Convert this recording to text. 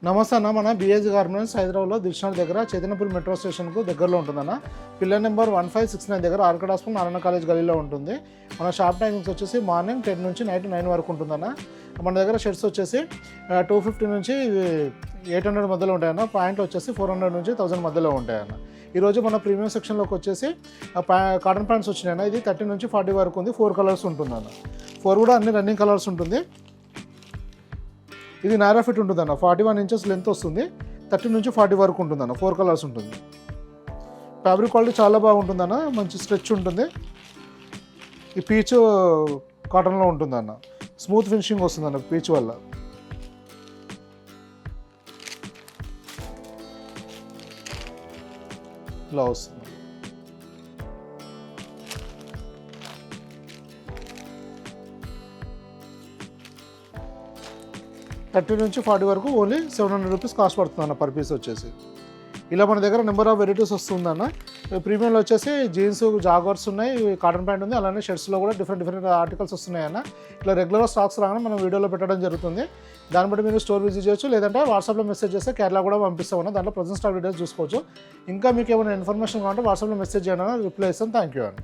నమస్తే అన్న, మన బిఏజీ గార్మెంట్స్ హైదరాబాద్లో దిల్షాడ్ దగ్గర చైతన్యపురి మెట్రో స్టేషన్కు దగ్గరలో ఉంటుందన్న. పిల్లర్ నెంబర్ 1569 దగ్గర ఆర్కడ్ హాస్పిటల్ నారాయణ కాలేజ్ గలీలో ఉంటుంది. మన షాప్ టైమింగ్స్ వచ్చేసి మార్నింగ్ 10 నుంచి నైట్ 9 వరకు ఉంటుందన్న. మన దగ్గర షర్ట్స్ వచ్చేసి 250 నుంచి 800 మధ్యలో ఉంటాయన్న. ప్యాంట్లు వచ్చేసి 400 నుంచి 1000 మధ్యలో ఉంటాయన్న. ఈరోజు మన ప్రీమియం సెక్షన్లోకి వచ్చేసి కాటన్ ప్యాంట్స్ వచ్చినాయన్న. ఇది 30 నుంచి 40 వరకు ఉంది. 4 కలర్స్ ఉంటుందన్న. 4 కూడా అన్ని రన్నింగ్ కలర్స్ ఉంటుంది. ఇది నారా ఫిట్ ఉంటుందన్న. 41 ఇంచెస్ లెంత్ వస్తుంది. 30 నుంచి 40 వరకు ఉంటుందన్న. 4 కలర్స్ ఉంటుంది. ఫ్యాబ్రిక్ క్వాలిటీ చాలా బాగుంటుందన్న. మంచి స్ట్రెచ్ ఉంటుంది. ఈ పీచ్ కాటన్లో ఉంటుందన్న. స్మూత్ ఫినిషింగ్ వస్తుందన్న పీచ్ వల్ల. ఇలా వస్తుంది. $30 నుంచి $40 వరకు ఓన్లీ 700 రూపీస్ కాస్ట్ పడుతుంది అన్న పర్ పీస్ వచ్చేసి. ఇలా మన దగ్గర నెంబర్ ఆఫ్ వెరైటీస్ వస్తుందన్న. ప్రీమియంలో వచ్చేసి జీన్స్, జాగర్స్ ఉన్నాయి, కాటన్ ప్యాంట్ ఉంది, అలానే షర్ట్స్లో కూడా డిఫరెంట్ ఆర్టికల్స్ వస్తున్నాయన్న. ఇట్లా రెగ్యులర్ స్టాక్స్ రాగానే మనం వీడియోలో పెట్టడం జరుగుతుంది. దాన్ని బట్టి మీరు స్టోర్ విజిట్ చేయొచ్చు, లేదంటే వాట్సాప్లో మెసేజ్ చేస్తే కేరళ కూడా పంపిస్తామన్న. దాంట్లో ప్రజెంట్ స్టాక్ డీటెయిల్స్ చూసుకోవచ్చు. ఇంకా మీకు ఏమైనా ఇన్ఫర్మేషన్ కావాలంటే వాట్సాప్లో మెసేజ్ చేయండి, రిప్లై ఇస్తాను. థ్యాంక్ యూ అండి.